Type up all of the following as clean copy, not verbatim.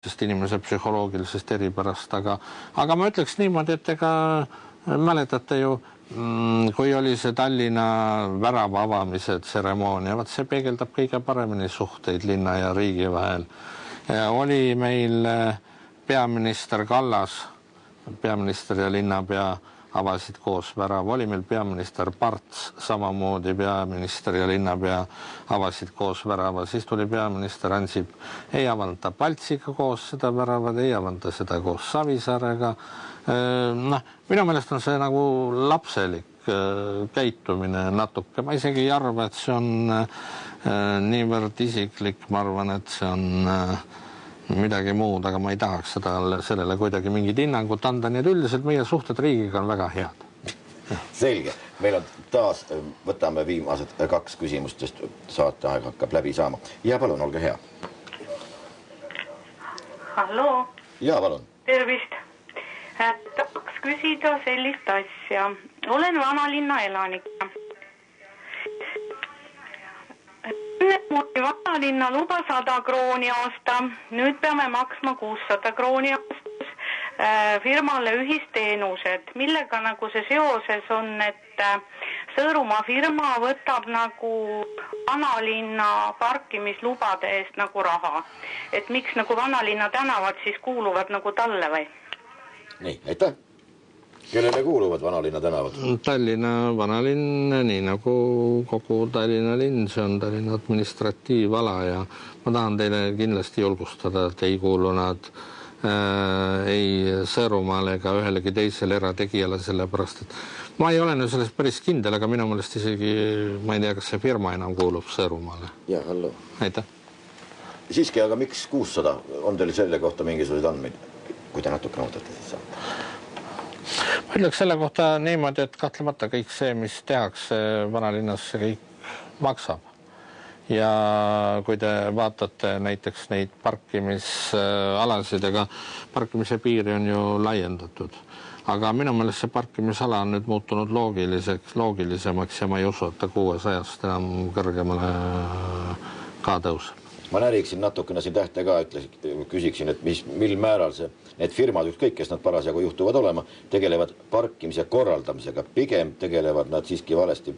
sest inimese psühholoogilisest eripärast, aga ma ütleks niimoodi, et ega mäletate ju, kui oli see Tallinna värava avamise tseremoonia, vaat see peegeldab kõige paremini suhteid linna ja riigi vahel. Oli meil peaminister Kallas, peaminister ja linnapea avasid koos värava, oli meil peaminister Parts, samamoodi peaminister ja linnapea avasid koos värava, siis tuli peaminister Ansip, ei avanda Paltsiga koos seda väravad, ei avanda seda koos Savisaarega. Minu meelest on see nagu lapselik käitumine natuke, ma isegi ei arva, et see on niivõrd isiklik, ma arvan, et see on midagi muud, aga ma ei tahaks sellele kuidagi mingid hinnangut anda, nii et üldiselt meie suhted riigiga on väga head. Selge, meil on taas, võtame viimased 2 küsimust, sest saateaeg hakkab läbi saama. Ja palun, olge hea. Halloo. Ja palun. Tervist. Tahaks küsida sellist asja. Olen vanalinna elanik. Mul vanalinna luba 100 krooni aasta, nüüd peame maksma 600 krooni aastas firmale ühisteenused. Millega nagu see seoses on, et Sõõrumaa firma võtab nagu vanalinna parkimislubade eest nagu raha. Et miks nagu vanalinna tänavad siis kuuluvad nagu talle või? Nii, aitäh. Kellele kuuluvad vanalinna tänavad? Tallinna vanalinn, nii nagu kogu Tallinna linn, see on Tallinna administratiivala ja ma tahan teile kindlasti julgustada, et ei kuulu nad ei Sõõrumaale ega ühelegi teisele erategijale, sellepärast, et ma ei ole nüüd sellest päris kindel, aga minu meelest isegi, ma ei tea, kas see firma enam kuulub Sõõrumaale. Ja, hallo. Aitäh. Siiski, aga miks 600? On teil selle kohta mingisuguseid andmeid? Kui te natuke nõudate, siis saab. Ma ütleks selle kohta niimoodi, et kahtlemata kõik see, mis tehakse vanalinnas, see kõik maksab. Ja kui te vaatate näiteks neid parkimisalasid, ega parkimise piiri on ju laiendatud. Aga minu meelest see parkimisala on nüüd muutunud loogilisemaks ja ma ei usu, et ta 600-st enam kõrgemale ka tõuseb. Ma näriksin natukene siin tähte ka, küsiksin, et mil määral need firmad, ükskõik, kes nad parasjagu juhtuvad olema, tegelevad parkimise korraldamisega. Pigem tegelevad nad siiski valesti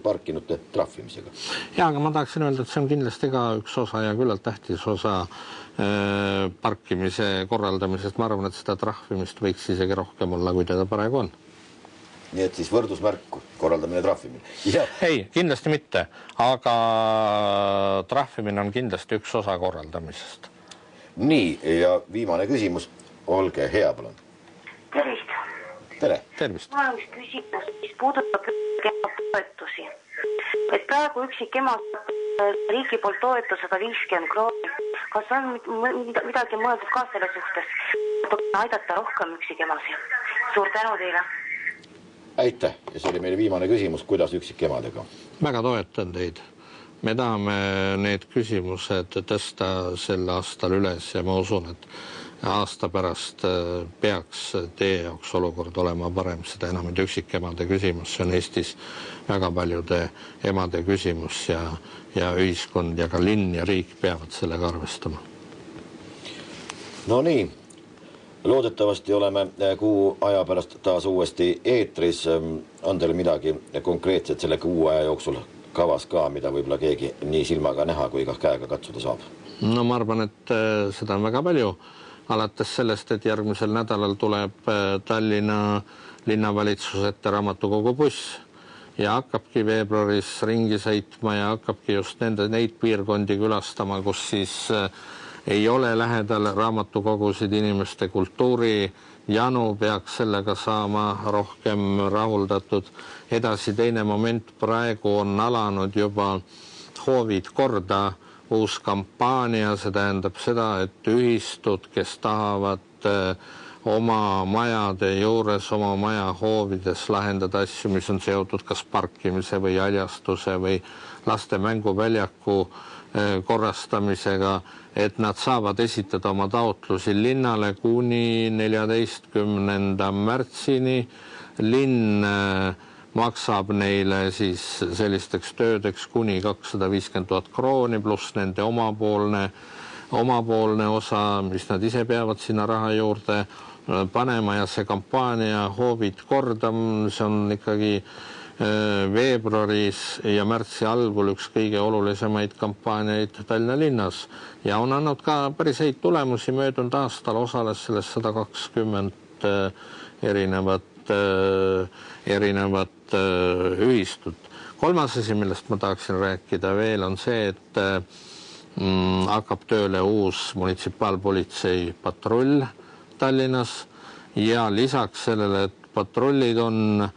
parkinute trahvimisega. Ja, aga ma tahaksin öelda, et see on kindlasti ka üks osa ja küllalt tähtis osa parkimise korraldamisest. Ma arvan, et seda trahvimist võiks isegi rohkem olla, kui teda praegu on. Nii et siis võrdusmärk, korraldamine, trahvimine. Ja. Ei, kindlasti mitte, aga trahvimine on kindlasti üks osa korraldamisest. Nii, ja viimane küsimus, olge hea, palun. Tervist. Tere. Tervist. Ma olen üks küsimus, mis puudutab toetusi. Et praegu üksik ema riigi poolt toetus 150 krooni. Kas on midagi mõeldud ka selle suhtes? Aidata rohkem üksik emasi. Suur tänu teile. Aitäh. Ja see oli meile viimane küsimus, kuidas üksik emadega? Väga toetan teid. Me tahame need küsimused tõsta sel aastal üles ja ma usun, et aasta pärast peaks teie jaoks olukord olema parem, seda enam, et üksik emade küsimus, see on Eestis väga paljude emade küsimus ja ühiskond ja ka linn ja riik peavad sellega arvestama. No nii. Loodetavasti oleme kuu aja pärast taas uuesti eetris. On teil midagi konkreetset selle kuu aja jooksul kavas ka, mida võib-olla keegi nii silmaga näha kui ka käega katsuda saab? No ma arvan, et seda on väga palju. Alates sellest, et järgmisel nädalal tuleb Tallinna linnavalitsuse ette raamatukogu buss ja hakkabki veebruaris ringi sõitma ja hakkabki just neid piirkondi külastama, kus siis ei ole lähedal raamatukogusid, inimeste kultuuri janu peaks sellega saama rohkem rahuldatud. Edasi teine moment, praegu on alanud juba hoovid korda uus kampaania, see tähendab seda, et ühistud, kes tahavad oma majade juures, oma maja hoovides lahendada asju, mis on seotud kas parkimise või haljastuse või laste mänguväljaku korrastamisega, et nad saavad esitada oma taotlusi linnale kuni 14. märtsini. Linn maksab neile siis sellisteks töödeks kuni 250 000 krooni pluss nende omapoolne omapoolne osa, mis nad ise peavad sinna raha juurde panema ja see kampaania hoovid korda, see on ikkagi veebruaris ja märtsi algul üks kõige olulisemaid kampaaniaid Tallinna linnas ja on andnud ka päris häid tulemusi. Möödunud aastal osales selles 120 erinevat ühistut. Kolmas asi, millest ma tahaksin rääkida veel, on see, et hakkab tööle uus munitsipaalpolitsei patrull Tallinnas ja lisaks sellele, et patrullid on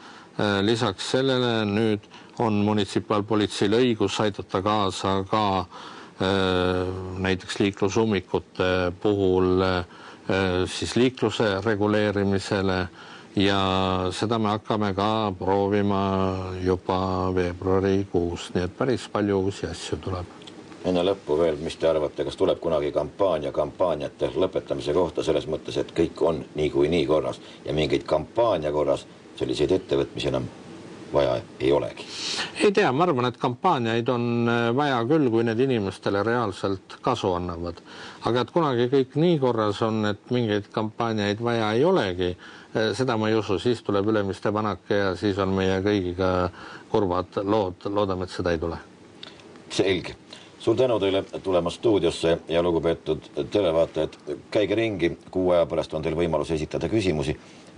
lisaks sellele nüüd on munitsipaalpolitseil õigus aidata kaasa ka näiteks liiklusummikute puhul siis liikluse reguleerimisele ja seda me hakkame ka proovima juba veebruarikuus, nii et päris palju uusi asju tuleb. Enne lõppu veel, mis te arvate, kas tuleb kunagi kampaaniate lõpetamise kohta selles mõttes, et kõik on nii korras ja mingeid kampaania korras selliseid ettevõtmisi enam vaja ei olegi? Ei tea, ma arvan, et kampaaniaid on vaja küll, kui need inimestele reaalselt kasu annavad. Aga et kunagi kõik nii korras on, et mingeid kampaaniaid vaja ei olegi, seda ma ei usu, siis tuleb Ülemiste vanake ja siis on meie kõigiga kurvad lood. Loodame, et seda ei tule. Selge. Suur tänu teile tulema stuudiosse ja lugupeetud televaatajad, käige ringi, kuu aja pärast on teil võimalus esitada küsimusi.